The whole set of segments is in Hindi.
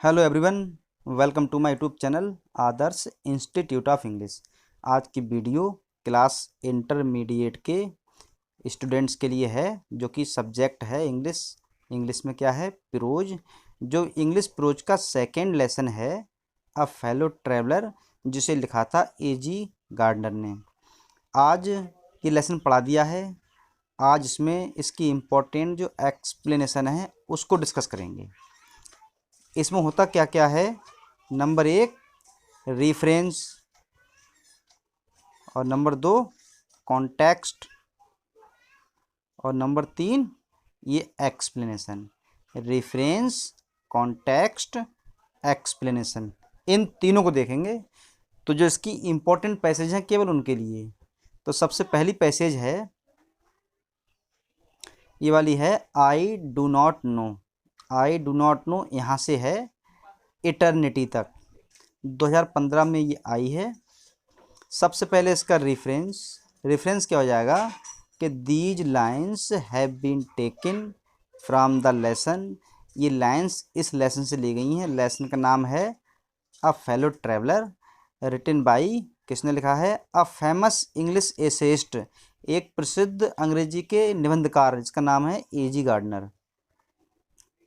Hello everyone, welcome to my YouTube channel Adarsh institute of English. आज की वीडियो क्लास इंटरमीडिएट के स्टूडेंट्स के लिए है, जो कि सब्जेक्ट है इंग्लिश। इंग्लिश में क्या है? प्रोज। जो इंग्लिश प्रोज का सेकंड लेसन है, अ फेलो ट्रैवलर, जिसे लिखा था एजी गार्डनर ने। आज ये लेसन पढ़ा दिया है। आज इसमें इसकी इम्पोर्टेंट जो एक्सप्लेनेशन है उसको डिस्कस करेंगे। इसमें होता क्या क्या है? नंबर 1 रेफरेंस, और नंबर 2 कॉन्टेक्स्ट, और नंबर 3 ये एक्सप्लेनेशन। रेफरेंस, कॉन्टेक्स्ट, एक्सप्लेनेशन, इन तीनों को देखेंगे। तो जो इसकी इम्पोर्टेंट पैसेज हैं केवल उनके लिए, तो सबसे पहली पैसेज है ये वाली है, I do not know. I do not know यहाँ से है इटर्निटी तक। 2015 में ये आई है। सबसे पहले इसका रेफरेंस क्या हो जाएगा कि these lines have been taken from the lesson. ये लाइन्स इस लेसन से ली गई हैं। लेसन का नाम है a fellow traveller, written by, किसने लिखा है? अ फेमस इंग्लिश एसेइस्ट, एक प्रसिद्ध अंग्रेजी के निबंधकार जिसका नाम है एजी गार्डनर।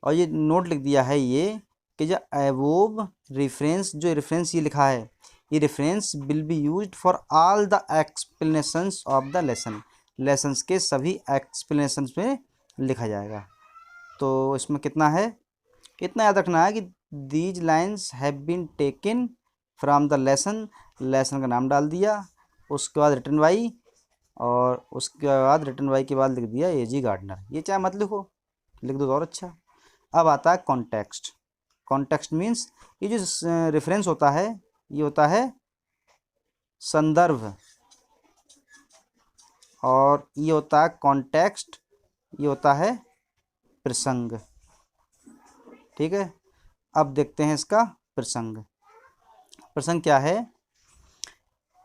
और ये नोट लिख दिया है ये कि जो एबोव रेफरेंस, जो रेफरेंस ये लिखा है, ये reference will be used for all the explanations of the lesson. Lessons के सभी एक्सप्लेनेशंस में लिखा जाएगा। तो इसमें कितना है? इतना याद रखना है कि these lines have been taken from the lesson. Lesson का नाम डाल दिया, उसके बाद रिटन बाई, और उसके बाद रिटन बाई के बाद लिख दिया एजी गार्डनर। ये चाहे मत लिखो, लिख दो तो और अच्छा। अब आता है कॉन्टेक्स्ट। कॉन्टेक्स्ट मीन्स ये जो रेफरेंस होता है, ये होता है संदर्भ, और ये होता है कॉन्टेक्स्ट, ये होता है प्रसंग। ठीक है, अब देखते हैं इसका प्रसंग। प्रसंग क्या है?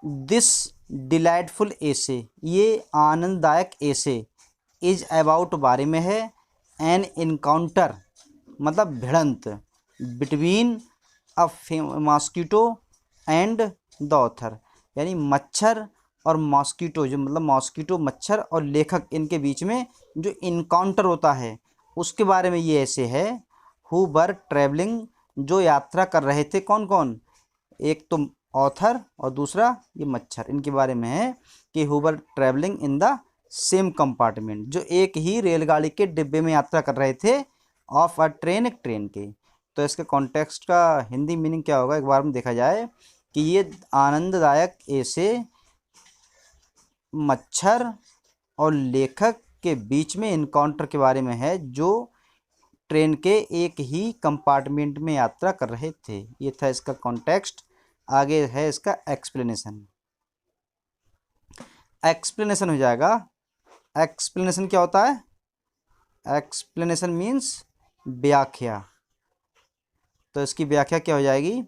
दिस डिलाइटफुल एसे, ये आनंददायक एसे, इज अबाउट, बारे में है, एन इनकाउंटर, मतलब भिड़ंत, between a mosquito and the author, यानी मच्छर और मॉस्किटो, जो मतलब मॉस्किटो मच्छर और लेखक, इनके बीच में जो इनकाउंटर होता है उसके बारे में ये ऐसे है। हु वर ट्रैवलिंग, जो यात्रा कर रहे थे। कौन कौन? एक तो ऑथर और दूसरा ये मच्छर। इनके बारे में है कि who were travelling in the same compartment, जो एक ही रेलगाड़ी के डिब्बे में यात्रा कर रहे थे, ऑफ अ ट्रेन, एक ट्रेन के। तो इसके कॉन्टेक्स्ट का हिंदी मीनिंग क्या होगा एक बार में देखा जाए कि ये आनंददायक ऐसे मच्छर और लेखक के बीच में इनकाउंटर के बारे में है, जो ट्रेन के एक ही कंपार्टमेंट में यात्रा कर रहे थे। ये था इसका कॉन्टेक्स्ट। आगे है इसका एक्सप्लेनेशन। एक्सप्लेनेशन हो जाएगा। एक्सप्लेनेशन क्या होता है? एक्सप्लेनेशन मीन्स व्याख्या। तो इसकी व्याख्या क्या हो जाएगी?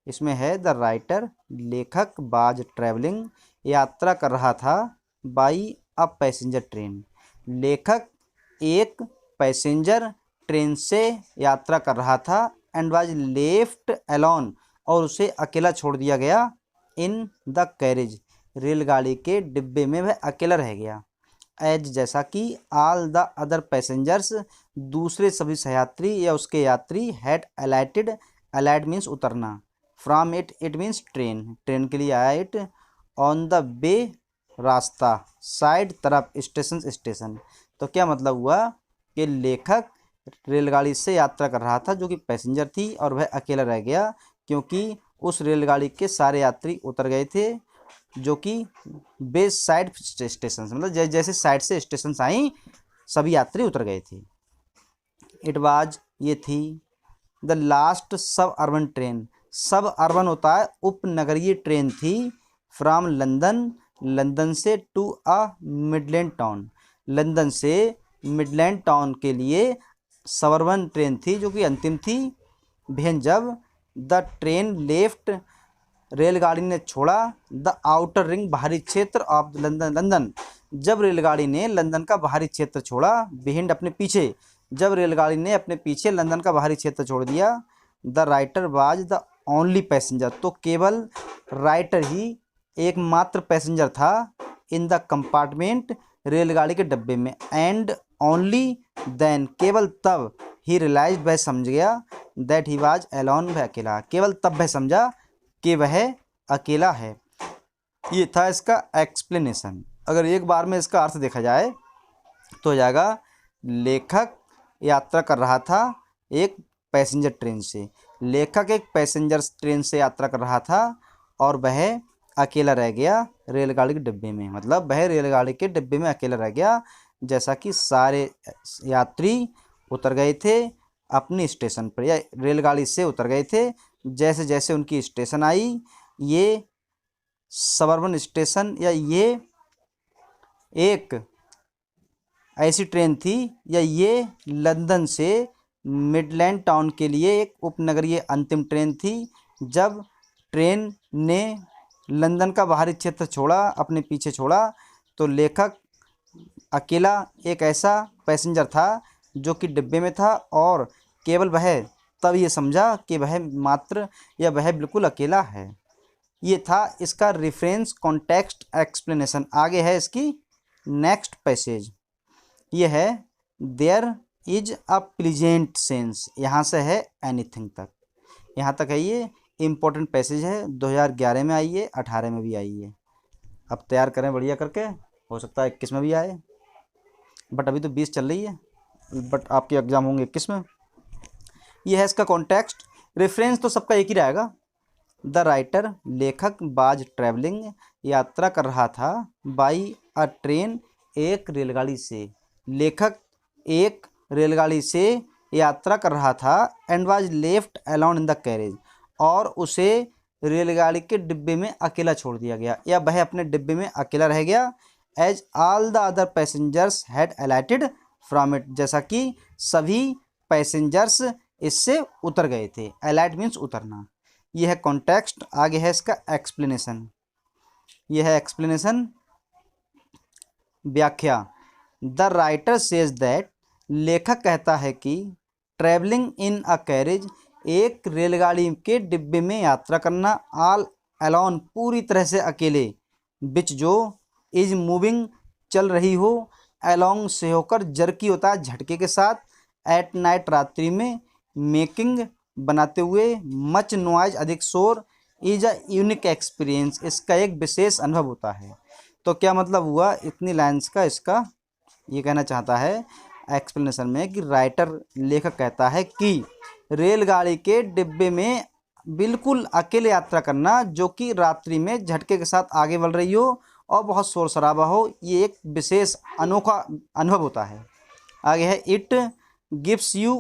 इसमें है द राइटर, लेखक, बाज ट्रैवलिंग, यात्रा कर रहा था, बाई अ पैसेंजर ट्रेन, लेखक एक पैसेंजर ट्रेन से यात्रा कर रहा था, एंड वाज लेफ्ट अलोन, और उसे अकेला छोड़ दिया गया, इन द कैरेज, रेलगाड़ी के डिब्बे में वह अकेला रह गया, एज, जैसा कि, ऑल द अदर पैसेंजर्स, दूसरे सभी सहयात्री या उसके यात्री, हैड अलाइटेड, अलाइड मीन्स उतरना, from it, it means train, train के लिए आया इट, ऑन द वे, रास्ता, साइड, तरफ, स्टेशन, स्टेशन। तो क्या मतलब हुआ कि लेखक रेलगाड़ी से यात्रा कर रहा था जो कि पैसेंजर थी, और वह अकेला रह गया क्योंकि उस रेलगाड़ी के सारे यात्री उतर गए थे, जो कि बेस साइड स्टेशन, मतलब जैसे साइड से स्टेशन आई सभी यात्री उतर गए थे। इट वाज, ये थी, the last suburban train, suburban होता है उपनगरीय ट्रेन थी, फ्रॉम लंदन, लंदन से, to a midland town, London से मिडलैंड टाउन के लिए सबअर्बन ट्रेन थी जो कि अंतिम थी। भेन, जब, द ट्रेन लेफ्ट, रेलगाड़ी ने छोड़ा, द आउटर रिंग, बाहरी क्षेत्र, ऑफ लंदन, लंदन, जब रेलगाड़ी ने लंदन का बाहरी क्षेत्र छोड़ा, बिहाइंड, अपने पीछे, जब रेलगाड़ी ने अपने पीछे लंदन का बाहरी क्षेत्र छोड़ दिया, the writer was the only passenger, तो केवल राइटर ही एकमात्र पैसेंजर था इन द कंपार्टमेंट, रेलगाड़ी के डब्बे में। एंड ओनली देन, केवल तब, ही रियलाइज, वह समझ गया, दैट ही वाज अलोन, वह अकेला, केवल तब वह समझा कि वह अकेला है। ये था इसका एक्सप्लेनेशन। अगर एक बार में इसका अर्थ देखा जाए तो हो जाएगा, लेखक यात्रा कर रहा था एक पैसेंजर ट्रेन से, लेखक एक पैसेंजर ट्रेन से यात्रा कर रहा था और वह अकेला रह गया रेलगाड़ी के डिब्बे में, मतलब वह रेलगाड़ी के डिब्बे में अकेला रह गया, जैसा कि सारे यात्री उतर गए थे अपनी स्टेशन पर, या रेलगाड़ी से उतर गए थे। जैसे जैसे उनकी स्टेशन आई, ये सबर्बन स्टेशन, या ये एक ऐसी ट्रेन थी, या ये लंदन से मिडलैंड टाउन के लिए एक उपनगरीय अंतिम ट्रेन थी। जब ट्रेन ने लंदन का बाहरी क्षेत्र छोड़ा, अपने पीछे छोड़ा, तो लेखक अकेला एक ऐसा पैसेंजर था जो कि डिब्बे में था, और केवल वह तब ये समझा कि वह मात्र, या वह बिल्कुल अकेला है। ये था इसका रेफरेंस कॉन्टेक्स्ट एक्सप्लेनेशन। आगे है इसकी नेक्स्ट पैसेज, ये है there is a pleasant sense, यहाँ से है एनीथिंग तक, यहाँ तक है। ये इम्पोर्टेंट पैसेज है, 2011 में आई है, 18 में भी आई है। अब तैयार करें बढ़िया करके, हो सकता है 21 में भी आए, बट अभी तो 20 चल रही है, बट आपके एग्ज़ाम होंगे 21 में। ये है इसका कॉन्टेक्स्ट। रेफरेंस तो सबका एक ही रहेगा। द राइटर, लेखक, बाज ट्रैवलिंग, यात्रा कर रहा था, बाई अ ट्रेन, एक रेलगाड़ी से, लेखक एक रेलगाड़ी से यात्रा कर रहा था, and was left alone in the carriage, और उसे रेलगाड़ी के डिब्बे में अकेला छोड़ दिया गया, या वह अपने डिब्बे में अकेला रह गया। As all the other passengers had alighted from it, जैसा कि सभी पैसेंजर्स इससे उतर गए थे। अलाइट मीन्स उतरना। यह है कॉन्टेक्स्ट। आगे है इसका एक्सप्लेनेशन। यह है एक्सप्लेनेशन, व्याख्या। द राइटर सेज दैट, लेखक कहता है कि ट्रैवलिंग इन अ कैरेज, एक रेलगाड़ी के डिब्बे में यात्रा करना, ऑल अलोन, पूरी तरह से अकेले, विच जो, इज मूविंग, चल रही हो, अलोंग से होकर, जर्की होता है झटके के साथ, एट नाइट, रात्रि में, मेकिंग, बनाते हुए, मच नॉइज, अधिक शोर, इज अ यूनिक एक्सपीरियंस, इसका एक विशेष अनुभव होता है। तो क्या मतलब हुआ इतनी लाइन्स का? इसका ये कहना चाहता है एक्सप्लेनेशन में कि राइटर, लेखक कहता है कि रेलगाड़ी के डिब्बे में बिल्कुल अकेले यात्रा करना, जो कि रात्रि में झटके के साथ आगे बढ़ रही हो और बहुत शोर शराबा हो, ये एक विशेष अनोखा अनुभव होता है। आगे है, इट गिव्स यू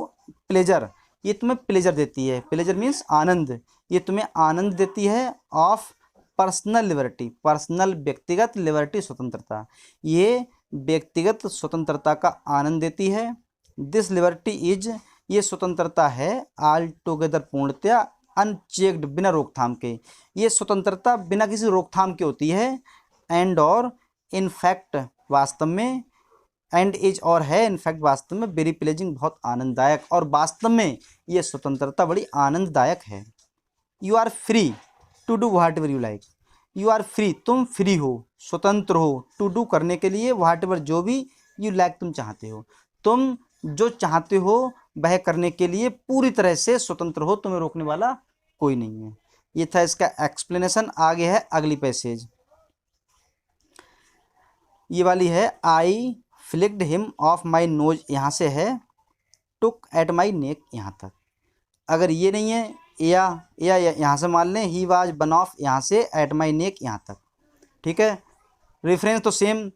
प्लेजर, ये तुम्हें प्लेजर देती है, प्लेजर मीन्स आनंद, ये तुम्हें आनंद देती है, ऑफ पर्सनल लिबर्टी, पर्सनल व्यक्तिगत, लिबर्टी स्वतंत्रता, ये व्यक्तिगत स्वतंत्रता का आनंद देती है। दिस लिबर्टी इज, ये स्वतंत्रता है, ऑल टुगेदर, पूर्णतया, अनचेक्ड, बिना रोकथाम के, ये स्वतंत्रता बिना किसी रोकथाम के होती है। एंड और, इन फैक्ट, वास्तव में, एंड इज और है, इनफैक्ट वास्तव में, वेरी प्लेजिंग, बहुत आनंददायक, और वास्तव में ये स्वतंत्रता बड़ी आनंददायक है। You are free to do whatever you like, you are free, तुम फ्री हो, स्वतंत्र हो, टू डू, करने के लिए, व्हाट एवर, जो भी, यू लाइक, तुम चाहते हो, तुम जो चाहते हो वह करने के लिए पूरी तरह से स्वतंत्र हो, तुम्हें रोकने वाला कोई नहीं है। ये था इसका एक्सप्लेनेशन। आगे है अगली पैसेज, ये वाली है, I flicked him off my nose, यहाँ से है, टुक एट माई नेक, यहाँ तक। अगर ये नहीं है, या यहाँ से मान लें, ही वाज वन ऑफ, यहाँ से एट माई नेक, यहाँ तक। ठीक है, रेफरेंस तो सेम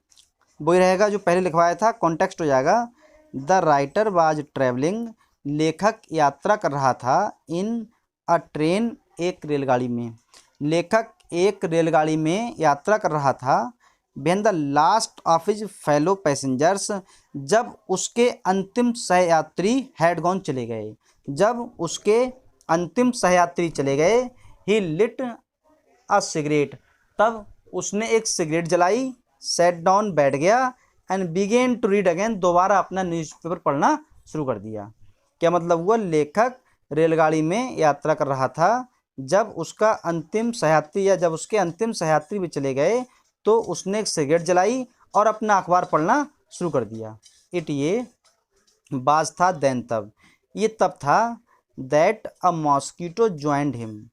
वही रहेगा जो पहले लिखवाया था, कॉन्टेक्स्ट हो जाएगा, द राइटर वाज ट्रैवलिंग, लेखक यात्रा कर रहा था, इन अ ट्रेन, एक रेलगाड़ी में, लेखक एक रेलगाड़ी में यात्रा कर रहा था, when the last of his fellow passengers, जब उसके अंतिम सहयात्री हैड गॉन, चले गए, जब उसके अंतिम सहयात्री चले गए, ही लिट अ सिगरेट, तब उसने एक सिगरेट जलाई, सेट डाउन, बैठ गया, and began to read again, दोबारा अपना न्यूज़पेपर पढ़ना शुरू कर दिया। क्या मतलब हुआ? लेखक रेलगाड़ी में यात्रा कर रहा था, जब उसका अंतिम सयात्री या जब उसके अंतिम सयात्री भी चले गए तो उसने एक सिगरेट जलाई और अपना अखबार पढ़ना शुरू कर दिया। इट ये बाज था देन तब, ये तब था। That a mosquito joined him,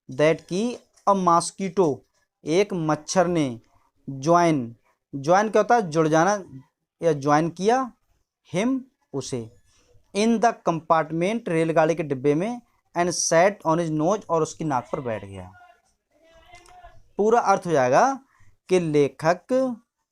that की अ मॉस्किटो एक मच्छर ने, ज्वाइन ज्वाइन क्या होता है, जुड़ जाना या ज्वाइन किया, हिम उसे, इन द कंपार्टमेंट रेलगाड़ी के डिब्बे में, and sat on his nose और उसकी नाक पर बैठ गया। पूरा अर्थ हो जाएगा कि लेखक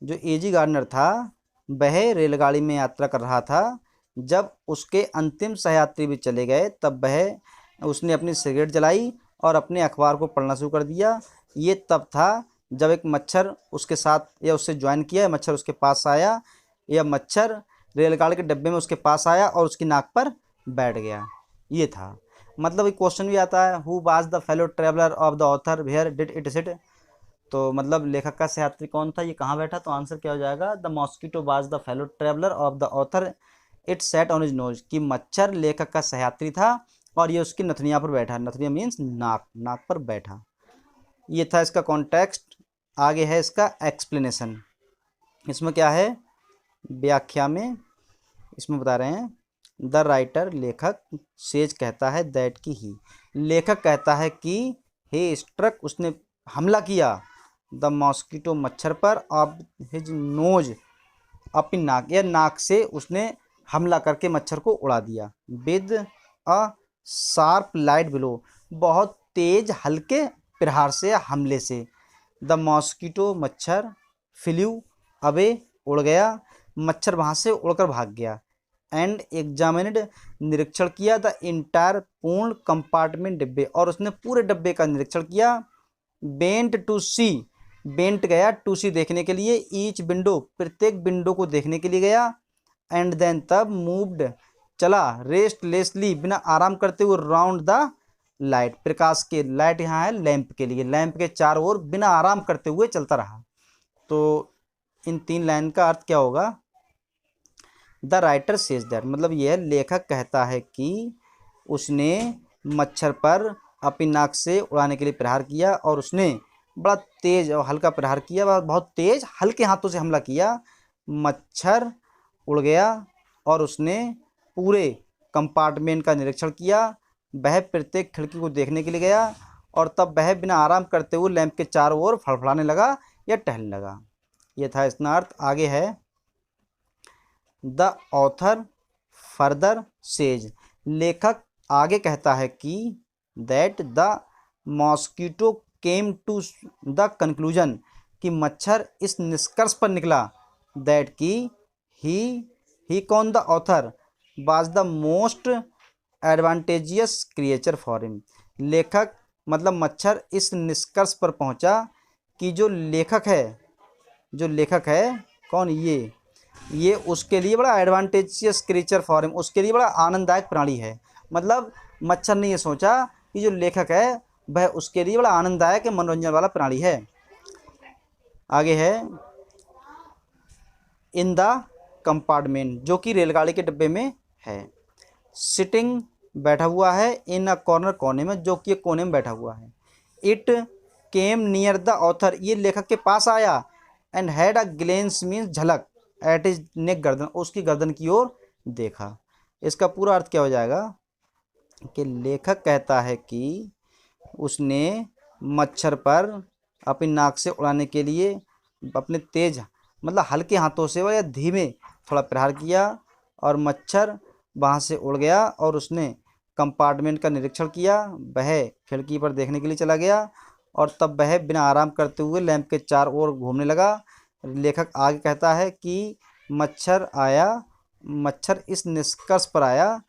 जो एजी गार्डनर था वह रेलगाड़ी में यात्रा कर रहा था, जब उसके अंतिम सहयात्री भी चले गए तब वह उसने अपनी सिगरेट जलाई और अपने अखबार को पढ़ना शुरू कर दिया। ये तब था जब एक मच्छर उसके साथ या उससे ज्वाइन किया, मच्छर उसके पास आया या मच्छर रेलगाड़ी के डब्बे में उसके पास आया और उसकी नाक पर बैठ गया। ये था मतलब एक क्वेश्चन भी आता है, who was the fellow traveller of the author, where did it sit. तो मतलब लेखक का सहयात्री कौन था, ये कहाँ बैठा, तो आंसर क्या हो जाएगा, the mosquito was the fellow traveller of the author, it set on his nose, कि मच्छर लेखक का सहयात्री था और ये उसकी नथनिया पर बैठा, नथनिया मीन्स नाक, नाक पर बैठा। ये था इसका कॉन्टेक्स्ट। आगे है इसका एक्सप्लेनेशन। इसमें क्या है, व्याख्या में इसमें बता रहे हैं, द राइटर लेखक, सेज कहता है, दैट की ही लेखक कहता है कि हे स्ट्रक उसने हमला किया, द मॉस्किटो मच्छर पर, ऑफ हिज नोज अपनी नाक या नाक से उसने हमला करके मच्छर को उड़ा दिया, with a sharp light below बहुत तेज हल्के प्रहार से या हमले से, द मॉस्किटो मच्छर, फ्लू अवे उड़ गया, मच्छर वहाँ से उड़कर भाग गया, एंड एग्जामिनेड निरीक्षण किया, द इंटायर पूर्ण कंपार्टमेंट डिब्बे और उसने पूरे डब्बे का निरीक्षण किया, बेंट टू सी बेंट गया टू सी देखने के लिए, ईच विंडो प्रत्येक विंडो को देखने के लिए गया, एंड देन तब मूव्ड चला, रेस्टलेसली बिना आराम करते हुए, राउंड द लाइट प्रकाश के, लाइट यहाँ है लैंप के लिए, लैंप के चारों ओर बिना आराम करते हुए चलता रहा। तो इन 3 लाइन का अर्थ क्या होगा, द राइटर सेज दैट मतलब यह लेखक कहता है कि उसने मच्छर पर अपनी नाक से उड़ाने के लिए प्रहार किया और उसने बड़ा तेज और हल्का प्रहार किया, बहुत तेज हल्के हाथों से हमला किया, मच्छर उड़ गया और उसने पूरे कंपार्टमेंट का निरीक्षण किया, वह प्रत्येक खिड़की को देखने के लिए गया और तब वह बिना आराम करते हुए लैंप के चारों ओर फड़फड़ाने लगा या टहलने लगा। यह था इसका अर्थ। आगे है, द ऑथर फर्दर सेज लेखक आगे कहता है कि that the mosquito came to the conclusion कि मच्छर इस निष्कर्ष पर निकला, दैट की ही कौन, the author was the most advantageous creature for him लेखक मतलब मच्छर इस निष्कर्ष पर पहुंचा कि जो लेखक है कौन, ये उसके लिए बड़ा एडवांटेजियस क्रिएचर फॉर हिम उसके लिए बड़ा आनंददायक प्राणी है। मतलब मच्छर ने ये सोचा कि जो लेखक है वह उसके लिए बड़ा आनंददायक मनोरंजन वाला प्राणी है। आगे है, इन द कंपार्टमेंट जो कि रेलगाड़ी के डिब्बे में है, सिटिंग बैठा हुआ है, इन अ कॉर्नर कोने में जो कि एक कोने में बैठा हुआ है, it came near the author ये लेखक के पास आया, and had a glens means झलक, एट इज नेक गर्दन उसकी गर्दन की ओर देखा। इसका पूरा अर्थ क्या हो जाएगा कि लेखक कहता है कि उसने मच्छर पर अपनी नाक से उड़ाने के लिए अपने तेज मतलब हल्के हाथों से या धीमे थोड़ा प्रहार किया और मच्छर वहाँ से उड़ गया और उसने कंपार्टमेंट का निरीक्षण किया, वह खिड़की पर देखने के लिए चला गया और तब वह बिना आराम करते हुए लैंप के चारों ओर घूमने लगा। लेखक आगे कहता है कि मच्छर इस निष्कर्ष पर आया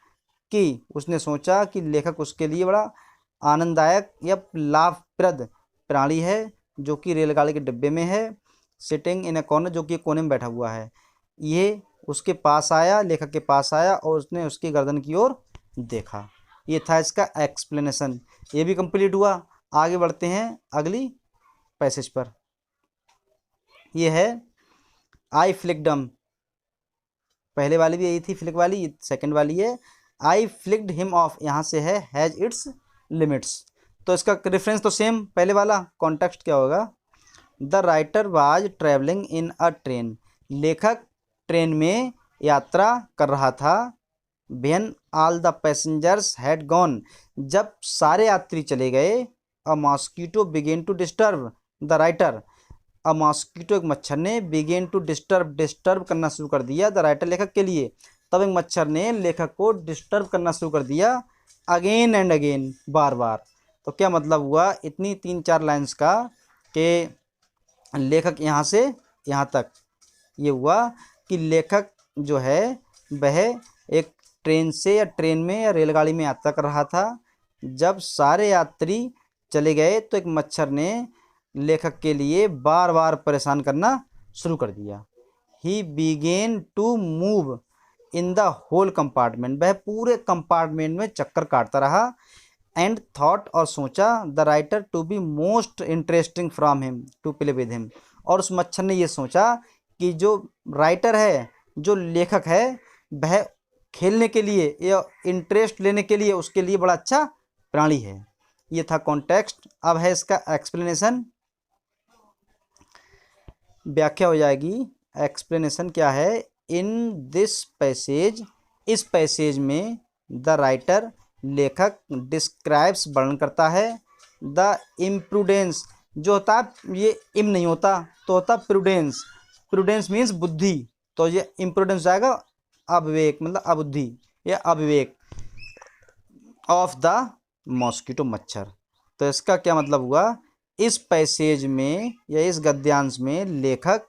कि उसने सोचा कि लेखक उसके लिए बड़ा आनंददायक या लाभप्रद प्राणी है जो कि रेलगाड़ी के डिब्बे में है, सिटिंग इन ए कॉर्नर जो कि कोने में बैठा हुआ है, ये उसके पास आया, लेखक के पास आया और उसने उसकी गर्दन की ओर देखा। ये था इसका एक्सप्लेनेशन। ये भी कंप्लीट हुआ। आगे बढ़ते हैं अगली पैसेज पर। ये है आई फ्लिकडम, पहले वाली भी यही थी फ्लिक वाली, सेकंड वाली है आई फ्लिक्ड हिम ऑफ, यहाँ से है हैज़ इट्स लिमिट्स। तो इसका रेफरेंस तो सेम पहले वाला, कॉन्टेक्स्ट क्या होगा, the writer was travelling in a train, लेखक ट्रेन में यात्रा कर रहा था। When all the passengers had gone, जब सारे यात्री चले गए। A mosquito began to disturb the writer, a mosquito एक मच्छर ने, बिगेन टू डिस्टर्ब करना शुरू कर दिया द राइटर लेखक के लिए। तब एक मच्छर ने लेखक को डिस्टर्ब करना शुरू कर दिया, अगेन एंड अगेन, बार बार। तो क्या मतलब हुआ इतनी 3-4 लाइन्स का कि लेखक यहाँ से यहाँ तक ये हुआ कि लेखक जो है वह एक ट्रेन से या ट्रेन में या रेलगाड़ी में यात्रा कर रहा था। जब सारे यात्री चले गए तो एक मच्छर ने लेखक के लिए बार बार परेशान करना शुरू कर दिया। He began to move in the whole compartment, वह पूरे कंपार्टमेंट में चक्कर काटता रहा। एंड थॉट, और सोचा, the writer to be most interesting from him to play with him, और उस मच्छर ने ये सोचा कि जो राइटर है, जो लेखक है, वह खेलने के लिए या इंटरेस्ट लेने के लिए उसके लिए बड़ा अच्छा प्राणी है। ये था कॉन्टेक्स्ट। अब है इसका एक्सप्लेनेशन, व्याख्या हो जाएगी। एक्सप्लेनेशन क्या है, इन दिस पैसेज, इस पैसेज में द राइटर लेखक डिस्क्राइब्स वर्णन करता है द इम्प्रूडेंस, जो होता है ये इम नहीं होता तो होता प्रूडेंस, प्रूडेंस मीन्स बुद्धि, तो ये इम्प्रूडेंस जाएगा अविवेक, मतलब अबुद्धि या अविवेक, ऑफ द मॉस्किटो मच्छर। तो इसका क्या मतलब हुआ, इस पैसेज में या इस गद्यांश में लेखक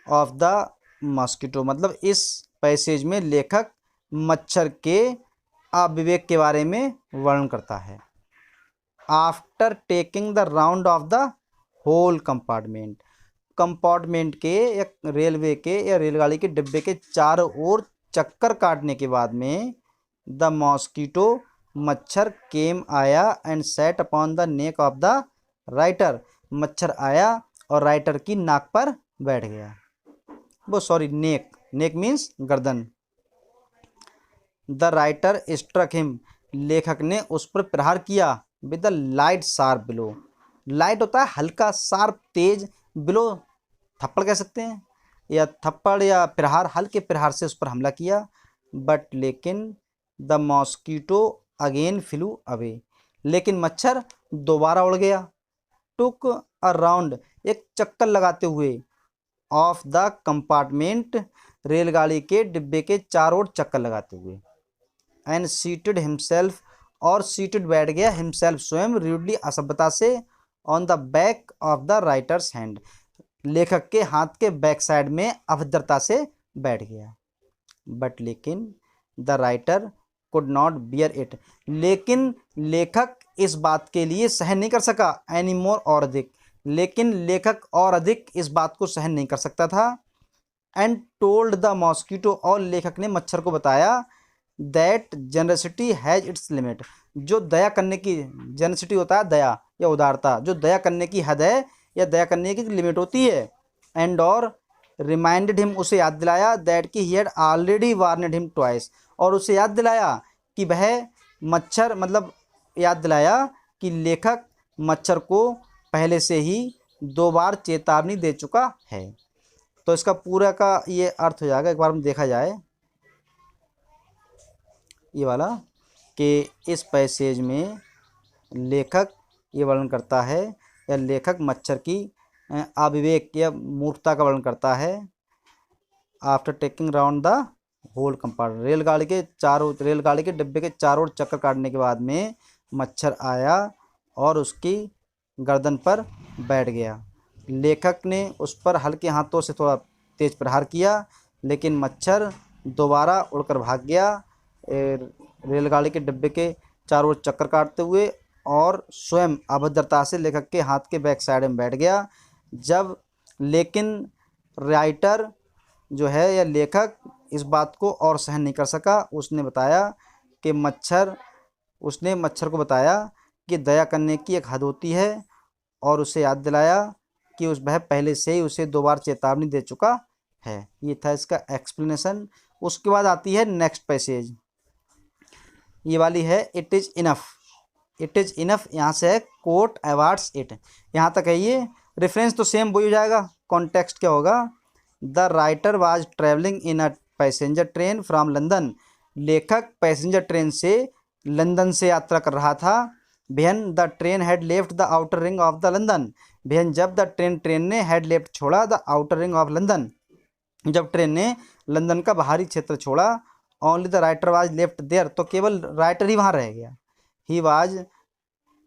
ऑफ द मॉस्किटो, मतलब इस पैसेज में लेखक मच्छर के अविवेक के बारे में वर्णन करता है। After taking the round of the whole compartment, compartment के या रेलवे के या रेलगाड़ी के डिब्बे के चारों ओर चक्कर काटने के बाद में द मॉस्किटो मच्छर केम आया and set upon the neck of the writer, मच्छर आया और राइटर की नाक पर बैठ गया। वो सॉरी नेक, नेक मीन्स गर्दन। द राइटर स्ट्रक हिम, लेखक ने उस पर प्रहार किया with the light sharp blow, light होता है हल्का, शार्प तेज, ब्लो थप्पड़ कह सकते हैं, या थप्पड़ या प्रहार, हल्के प्रहार से उस पर हमला किया। बट लेकिन the mosquito again flu away, लेकिन मच्छर दोबारा उड़ गया। टुक अ राउंड, एक चक्कर लगाते हुए, ऑफ द कंपार्टमेंट, रेलगाड़ी के डिब्बे के चारों ओर चक्कर लगाते हुए। एंड सीटेड हिमसेल्फ, और सीटेड बैठ गया, हिमसेल्फ स्वयं, रूडली असभ्यता से, on the back of the writers hand, लेखक के हाथ के बैक साइड में अभद्रता से बैठ गया। बट लेकिन the writer could not bear it, लेकिन लेखक इस बात के लिए सहन नहीं कर सका, एनी मोर, और अधिक, लेकिन लेखक और अधिक इस बात को सहन नहीं कर सकता था। एंड टोल्ड द मॉस्किटो, और लेखक ने मच्छर को बताया, that generosity has its limit, जो दया करने की, जनरसिटी होता है दया या उदारता, जो दया करने की हद है या दया करने की लिमिट होती है। एंड और रिमाइंडेड हिम, उसे याद दिलाया, दैट कि he had already warned him twice, और उसे याद दिलाया कि वह मच्छर, मतलब याद दिलाया कि लेखक मच्छर को पहले से ही 2 बार चेतावनी दे चुका है। तो इसका पूरा का ये अर्थ हो जाएगा, एक बार हम देखा जाए ये वाला, कि इस पैसेज में लेखक ये वर्णन करता है या लेखक मच्छर की अविवेक या मूर्खता का वर्णन करता है। After taking round the whole compartment, रेलगाड़ी के डिब्बे के चारों ओर चक्कर काटने के बाद में मच्छर आया और उसकी गर्दन पर बैठ गया। लेखक ने उस पर हल्के हाथों से थोड़ा तेज प्रहार किया, लेकिन मच्छर दोबारा उड़कर भाग गया, रेलगाड़ी के डिब्बे के चारों ओर चक्कर काटते हुए, और स्वयं अभद्रता से लेखक के हाथ के बैक साइड में बैठ गया। जब लेकिन राइटर जो है या लेखक इस बात को और सहन नहीं कर सका, उसने मच्छर को बताया कि दया करने की एक हद होती है, और उसे याद दिलाया कि वह पहले से ही उसे 2 बार चेतावनी दे चुका है। ये था इसका एक्सप्लेनेशन। उसके बाद आती है नेक्स्ट पैसेज, ये वाली है it is enough. It is enough यहाँ से है कोर्ट अवार्ड्स इट, यहाँ तक है ये। रेफरेंस तो सेम वही हो जाएगा, कॉन्टेक्स्ट क्या होगा, the writer was travelling in a passenger train from London, लेखक पैसेंजर ट्रेन से लंदन से यात्रा कर रहा था। When the train had left the outer ring of the London, when जब द ट्रेन ने हैड लेफ्ट छोड़ा the outer ring of London, जब ट्रेन ने लंदन का बाहरी क्षेत्र छोड़ा। Only the writer was left there, तो केवल राइटर ही वहाँ रह गया। ही वाज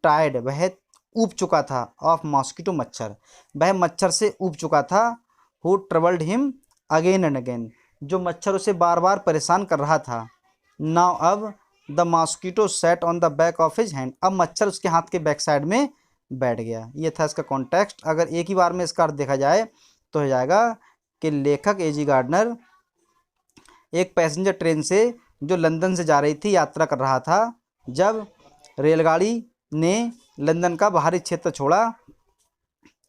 टायर्ड, वह ऊब चुका था, ऑफ मॉस्किटो मच्छर, वह मच्छर से ऊब चुका था। Who troubled him again and again, जो मच्छर उसे बार बार परेशान कर रहा था। नाउ अब the mosquito set on the back of his hand, अब मच्छर उसके हाथ के बैक साइड में बैठ गया। ये था इसका कॉन्टेक्स्ट। अगर एक ही बार में इसका अर्थ देखा जाए तो हो जाएगा कि लेखक एजी गार्डनर एक पैसेंजर ट्रेन से जो लंदन से जा रही थी यात्रा कर रहा था। जब रेलगाड़ी ने लंदन का बाहरी क्षेत्र छोड़ा,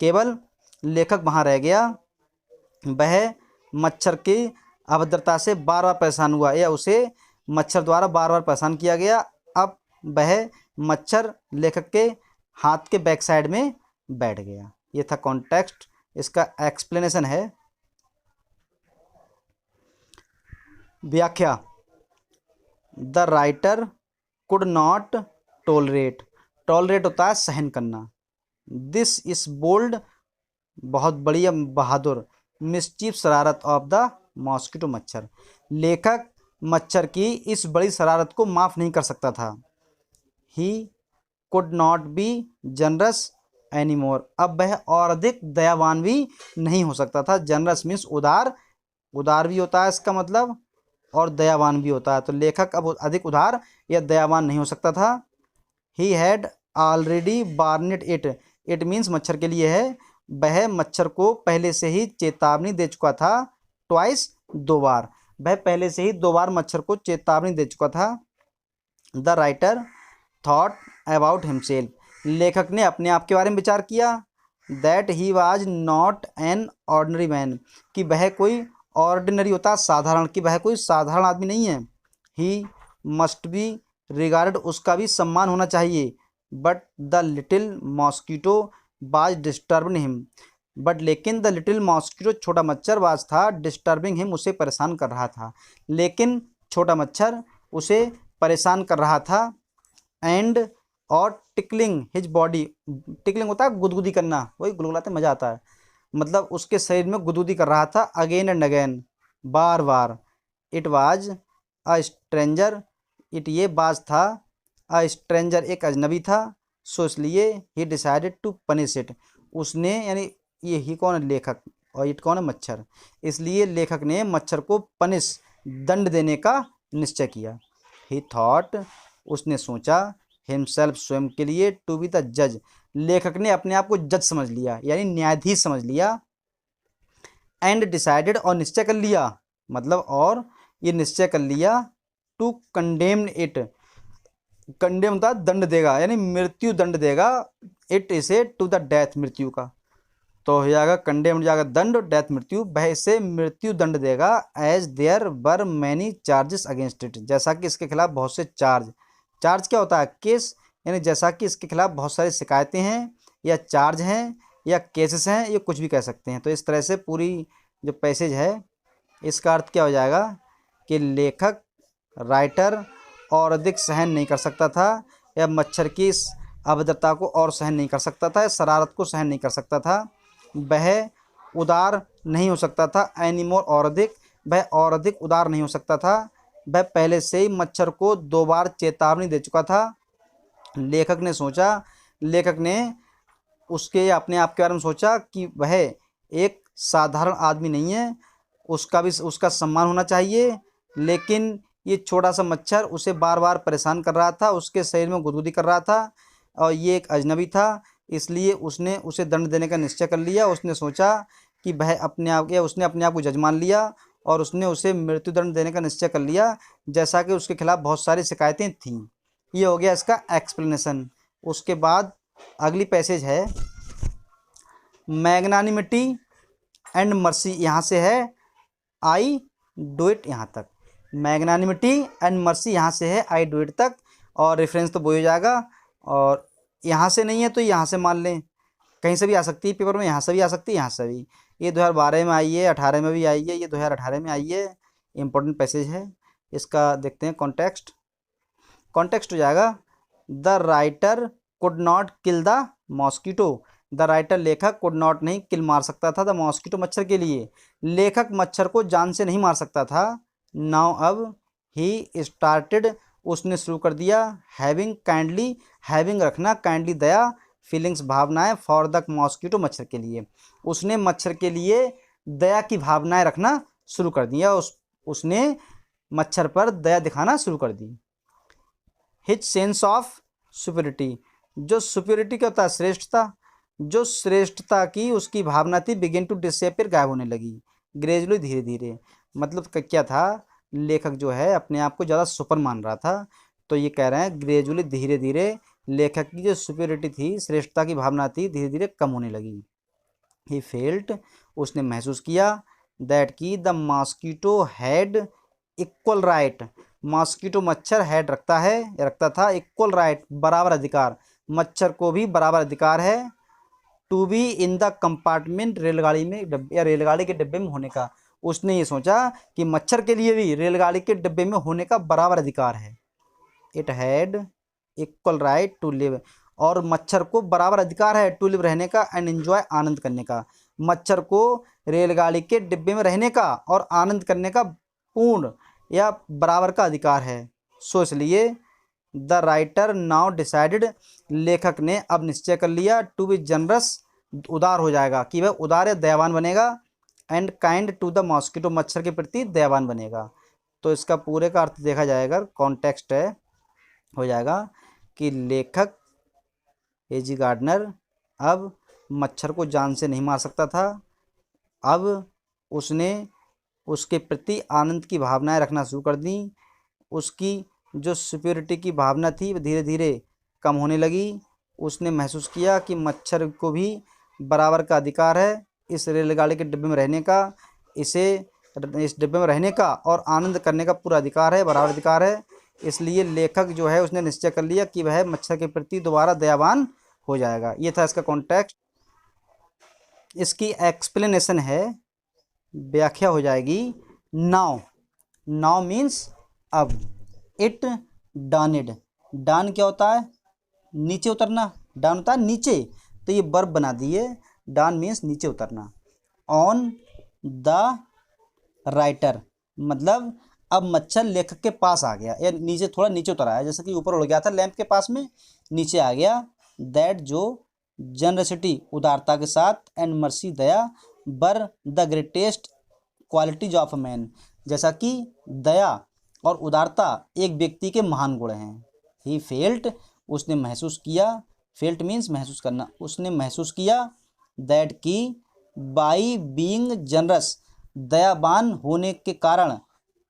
केवल लेखक वहाँ रह गया। वह मच्छर की अभद्रता से बार बार परेशान हुआ, या उसे मच्छर द्वारा बार बार परेशान किया गया। अब वह मच्छर लेखक के हाथ के बैक साइड में बैठ गया। ये था कॉन्टेक्स्ट। इसका एक्सप्लेनेशन है, व्याख्या, the writer could not tolerate, tolerate होता है सहन करना। दिस इज बोल्ड, बहुत बढ़िया बहादुर, मिस्चीफ शरारत ऑफ द मॉस्किटो मच्छर, लेखक मच्छर की इस बड़ी शरारत को माफ़ नहीं कर सकता था। He could not be generous any more, अब वह और अधिक दयावान भी नहीं हो सकता था। जनरस मीन्स उदार, उदार भी होता है इसका मतलब, और दयावान भी होता है। तो लेखक अब अधिक उदार या दयावान नहीं हो सकता था। He had already warned it, it means मच्छर के लिए है, वह मच्छर को पहले से ही चेतावनी दे चुका था। ट्वाइस, दो बार, वह पहले से ही दो बार मच्छर को चेतावनी दे चुका था। The writer thought about himself, लेखक ने अपने आप के बारे में विचार किया। That he was not an ordinary man, कि वह कोई ऑर्डिनरी होता है साधारण, कि वह कोई साधारण आदमी नहीं है। ही मस्ट बी रिगार्डेड, उसका भी सम्मान होना चाहिए। But the little mosquito was disturbing him, but लेकिन द लिटिल मॉस्किटो, छोटा मच्छर, वाज था डिस्टर्बिंग हिम, उसे परेशान कर रहा था। लेकिन छोटा मच्छर उसे परेशान कर रहा था। एंड, और टिकलिंग हिज बॉडी, टिकलिंग होता है गुदगुदी करना, वही गुलगुलाते मज़ा आता है, मतलब उसके शरीर में गुदगुदी कर रहा था। Again and again, bar bar. It was a stranger, it ये बाज था, अ स्ट्रेंजर एक अजनबी था। सो इसलिए he decided to punish it, उसने, यानी ये ही कौन है, लेखक, और इट कौन है, मच्छर, इसलिए लेखक ने मच्छर को पनिश, दंड देने का निश्चय किया। ही थॉट, उसने सोचा, हिमसेल्फ, स्वयं के लिए, टू बी द जज, लेखक ने अपने आप को जज समझ लिया, यानी न्यायाधीश समझ लिया। एंड डिसाइडेड, और निश्चय कर लिया, मतलब और ये निश्चय कर लिया। टू कंडेम इट, कंडेम होता है दंड देगा, यानी मृत्यु दंड देगा। इट इसे टू द डेथ, मृत्यु का, तो हो जाएगा कंडेम जाएगा दंड, डेथ मृत्यु, वह इसे मृत्यु दंड देगा। As there were many charges against it, जैसा कि इसके खिलाफ बहुत से चार्ज, चार्ज क्या होता है, केस, यानी जैसा कि इसके खिलाफ बहुत सारी शिकायतें हैं, या चार्ज हैं, या केसेस हैं, ये कुछ भी कह सकते हैं। तो इस तरह से पूरी जो पैसेज है, इसका अर्थ क्या हो जाएगा कि लेखक, राइटर और अधिक सहन नहीं कर सकता था, या मच्छर की इस अभद्रता को और सहन नहीं कर सकता था, इस शरारत को सहन नहीं कर सकता था। वह उदार नहीं हो सकता था, एनीमोर, और अधिक, वह और अधिक उदार नहीं हो सकता था। वह पहले से ही मच्छर को दो बार चेतावनी दे चुका था। लेखक ने सोचा, लेखक ने उसके अपने आप के बारे में सोचा कि वह एक साधारण आदमी नहीं है, उसका भी उसका सम्मान होना चाहिए। लेकिन ये छोटा सा मच्छर उसे बार बार परेशान कर रहा था, उसके शरीर में गुदगुदी कर रहा था, और ये एक अजनबी था, इसलिए उसने उसे दंड देने का निश्चय कर लिया। उसने सोचा कि वह अपने आप, या उसने अपने आप को जज मान लिया, और उसने उसे मृत्युदंड देने का निश्चय कर लिया, जैसा कि उसके खिलाफ बहुत सारी शिकायतें थीं। ये हो गया इसका एक्सप्लेनेशन। उसके बाद अगली पैसेज है मैग्नानिमिटी एंड मर्सी, यहाँ से है आई डू इट यहाँ तक। मैग्नानिमिटी एंड मर्सी यहाँ से है आई डू इट तक, और रेफरेंस तो वही हो जाएगा। और यहाँ से नहीं है तो यहाँ से मान लें, कहीं से भी आ सकती है पेपर में, यहाँ से भी आ सकती है, यहाँ से भी। ये 2012 में आई है, 18 में भी आई है, ये 2018 में आई है। इंपॉर्टेंट पैसेज है। इसका देखते हैं कॉन्टेक्स्ट। कॉन्टेक्स्ट हो जाएगा the writer could not kill the mosquito. The writer लेखक कुड नॉट नहीं किल मार सकता था द मॉस्किटो मच्छर के लिए। लेखक मच्छर को जान से नहीं मार सकता था। नाउ अब ही स्टार्टेड उसने शुरू कर दिया। हैविंग काइंडली, हैविंग रखना, काइंडली दया, फीलिंग्स भावनाएं, फॉर द मॉस्किटो मच्छर के लिए। उसने मच्छर के लिए दया की भावनाएं रखना शुरू कर दिया। उसने मच्छर पर दया दिखाना शुरू कर दी। हिज सेंस ऑफ सुपीरिटी, जो सुपीरिटी क्या होता है, श्रेष्ठता, जो श्रेष्ठता की उसकी भावना थी, बिगिन टू डिसअपीयर, गायब होने लगी। ग्रेजुअली, धीरे धीरे। मतलब क्या था, लेखक जो है अपने आप को ज़्यादा सुपर मान रहा था, तो ये कह रहे हैं ग्रेजुअली, धीरे धीरे लेखक की जो सुपीरिटी थी, श्रेष्ठता की भावना थी, धीरे धीरे कम होने लगी। ही फेल्ट, उसने महसूस किया, दैट की the mosquito had equal right, mosquito मच्छर हैड रखता है या रखता था, इक्वल राइट, बराबर अधिकार, मच्छर को भी बराबर अधिकार है, to be in the compartment, रेलगाड़ी में या रेलगाड़ी के डिब्बे में होने का। उसने ये सोचा कि मच्छर के लिए भी रेलगाड़ी के डिब्बे में होने का बराबर अधिकार है। It had equal right to live, और मच्छर को बराबर अधिकार है टू लिव, रहने का, एंड एंजॉय, आनंद करने का। मच्छर को रेलगाड़ी के डिब्बे में रहने का और आनंद करने का पूर्ण या बराबर का अधिकार है। सो इसलिए द राइटर नाउ डिसाइडेड, लेखक ने अब निश्चय कर लिया, टू बी जनरस, उदार हो जाएगा, कि वह उदार या दयावान बनेगा, and kind to the mosquito, मच्छर के प्रति दयावान बनेगा। तो इसका पूरे का अर्थ देखा जाएगा, कॉन्टेक्स्ट है, हो जाएगा कि लेखक एजी गार्डनर अब मच्छर को जान से नहीं मार सकता था, अब उसने उसके प्रति आनंद की भावनाएं रखना शुरू कर दी। उसकी जो सुपीरिटी की भावना थी वो धीरे धीरे कम होने लगी। उसने महसूस किया कि मच्छर को भी बराबर का अधिकार है इस रेलगाड़ी के डिब्बे में रहने का, इस डिब्बे में रहने का और आनंद करने का पूरा अधिकार है, बराबर अधिकार है। इसलिए लेखक जो है उसने निश्चय कर लिया कि वह मच्छर के प्रति दोबारा दयावान हो जाएगा। ये था इसका कॉन्टेक्स्ट। इसकी एक्सप्लेनेशन है, व्याख्या हो जाएगी, नाउ, नाउ मीन्स अब, इट डानिड, डान क्या होता है, नीचे उतरना, डान होता है नीचे, तो ये वर्ब बना दिए, डान मीन्स नीचे उतरना। ऑन द राइटर, मतलब अब मच्छर लेखक के पास आ गया, या नीचे, थोड़ा नीचे उतर आया, जैसे कि ऊपर उड़ गया था लैंप के पास में, नीचे आ गया। दैट, जो जनरसिटी, उदारता के साथ, एंड मर्सी, दया, बर the greatest qualities of a man, जैसा कि दया और उदारता एक व्यक्ति के महान गुण हैं। ही फेल्ट, उसने महसूस किया, फेल्ट मीन्स महसूस करना, उसने महसूस किया, दैट की बाई बीइंग जनरस, दयावान होने के कारण,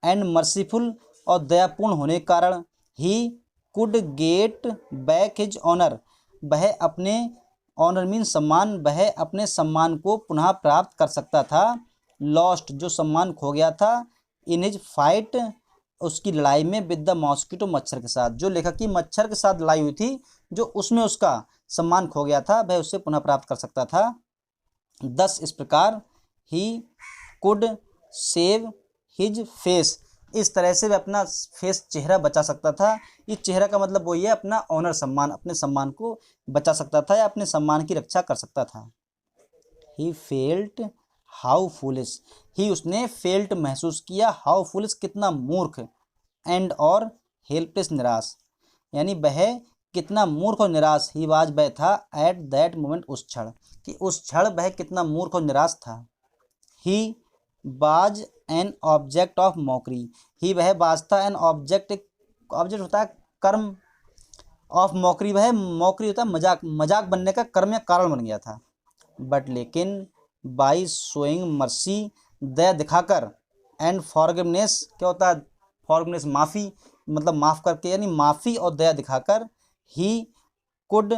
एंड मर्सीफुल, और दयापूर्ण होने के कारण, he could get back his honour, वह अपने, ऑनर मीन्स सम्मान, वह अपने सम्मान को पुनः प्राप्त कर सकता था। लॉस्ट, जो सम्मान खो गया था, इन हिज फाइट, उसकी लड़ाई में, विद द मॉस्किटो, मच्छर के साथ, जो लेखक की मच्छर के साथ लड़ाई हुई थी, जो उसमें उसका सम्मान खो गया था, वह उससे पुनः प्राप्त कर सकता था। 10, इस प्रकार, he could save his face, इस तरह से वह अपना फेस, चेहरा बचा सकता था। इस चेहरा का मतलब वही है, अपना ऑनर, सम्मान, अपने सम्मान को बचा सकता था या अपने सम्मान की रक्षा कर सकता था। ही फेल्ट हाउ फूलिश, ही, उसने फेल्ट महसूस किया, हाउ फूलिश, कितना मूर्ख, एंड और हेल्पलेस, निराश, यानी वह कितना मूर्ख और निराश, ही वाज, वह था, एट दैट मोमेंट, उस क्षण, कि उस क्षण वह कितना मूर्ख और निराश था। ही बाज एन ऑब्जेक्ट ऑफ मॉकरी, ही, वह बाज था, एन ऑब्जेक्ट, एक ऑब्जेक्ट होता है कर्म, ऑफ मॉकरी, वह मॉकरी होता है मजाक, मजाक बनने का कर्म या कारण बन गया था। बट लेकिन, बाई शोइंग मर्सी, दया दिखाकर, एंड फॉरगिवनेस, क्या होता है फॉरगिवनेस, माफ़ी, मतलब माफ़ करके, यानी माफ़ी और दया दिखाकर, ही कुड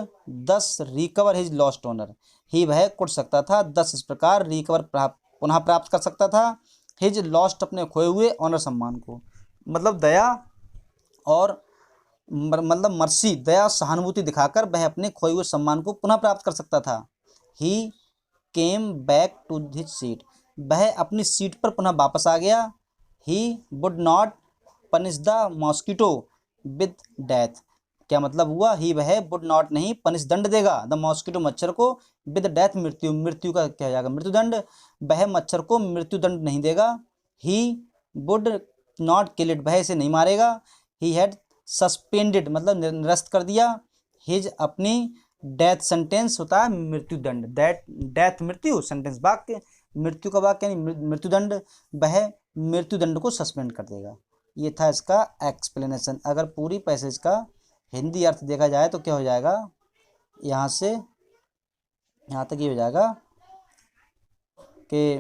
दस रिकवर हिज लॉस्ट ऑनर, ही, वह कुड़ सकता था, 10, इस प्रकार, रिकवर, पुनः प्राप्त कर सकता था, हिज लॉस्ट, अपने खोए हुए ऑनर, सम्मान को। मतलब दया और मतलब मर्सी, दया सहानुभूति दिखाकर वह अपने खोए हुए सम्मान को पुनः प्राप्त कर सकता था। He came back to his seat, वह अपनी सीट पर पुनः वापस आ गया। He would not punish the mosquito with death, क्या मतलब हुआ, ही वह वुड नॉट नहीं पनिश दंड देगा द मॉस्किटो मच्छर को विद डेथ मृत्यु, मृत्यु का क्या हो जाएगा मृत्युदंड, वह मच्छर को मृत्युदंड नहीं देगा। ही वुड नॉट किल इट, वह इसे नहीं मारेगा। ही हैड सस्पेंडेड मतलब निरस्त कर दिया, हिज अपनी डेथ सेंटेंस होता है मृत्युदंड, डेथ मृत्यु, सेंटेंस वाक्य, मृत्यु का वाक्य यानी मृत्युदंड, वह मृत्युदंड को सस्पेंड कर देगा। ये था इसका एक्सप्लेनेशन। अगर पूरी पैसेज का हिंदी अर्थ देखा जाए तो क्या हो जाएगा, यहाँ से यहाँ तक ये हो जाएगा कि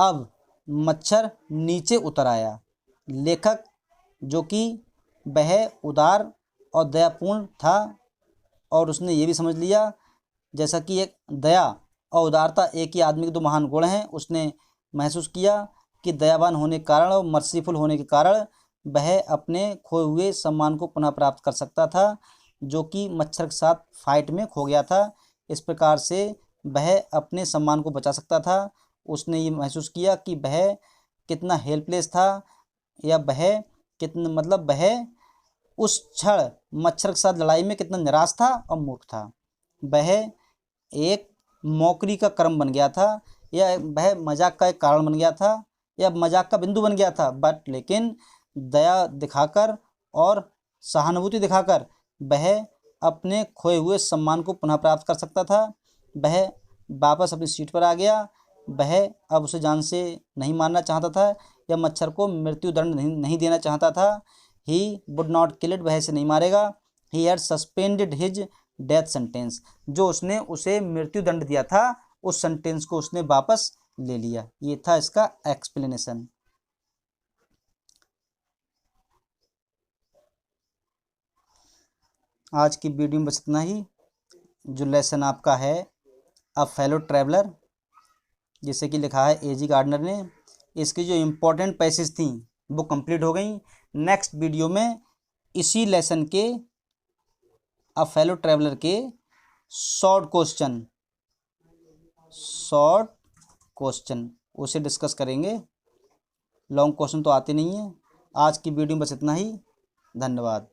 अब मच्छर नीचे उतर आया। लेखक जो कि वह उदार और दयापूर्ण था और उसने ये भी समझ लिया जैसा कि एक दया और उदारता एक ही आदमी के दो महान गुण हैं, उसने महसूस किया कि दयावान होने के कारण और मर्सीफुल होने के कारण वह अपने खोए हुए सम्मान को पुनः प्राप्त कर सकता था जो कि मच्छर के साथ फाइट में खो गया था। इस प्रकार से वह अपने सम्मान को बचा सकता था। उसने ये महसूस किया कि वह कितना हेल्पलेस था या वह कितना मतलब वह उस क्षण मच्छर के साथ लड़ाई में कितना निराश था और मूर्ख था। वह एक मौकरी का कर्म बन गया था या वह मजाक का एक कारण बन गया था या मजाक का बिंदु बन गया था, बट लेकिन दया दिखाकर और सहानुभूति दिखाकर वह अपने खोए हुए सम्मान को पुनः प्राप्त कर सकता था। वह वापस अपनी सीट पर आ गया। वह अब उसे जान से नहीं मारना चाहता था या मच्छर को मृत्युदंड नहीं देना चाहता था। ही वुड नॉट किल इट, वह इसे नहीं मारेगा। He had suspended his death sentence, जो उसने उसे मृत्युदंड दिया था उस सेंटेंस को उसने वापस ले लिया। ये था इसका एक्सप्लेनेशन। आज की वीडियो में बस इतना ही। जो लेसन आपका है अ फेलो ट्रैवलर, जिसे कि लिखा है एजी गार्डनर ने, इसकी जो इम्पोर्टेंट पैसेज थी वो कंप्लीट हो गई। नेक्स्ट वीडियो में इसी लेसन के अ फेलो ट्रैवलर के शॉर्ट क्वेश्चन उसे डिस्कस करेंगे। लॉन्ग क्वेश्चन तो आते नहीं हैं। आज की वीडियो में बस इतना ही। धन्यवाद।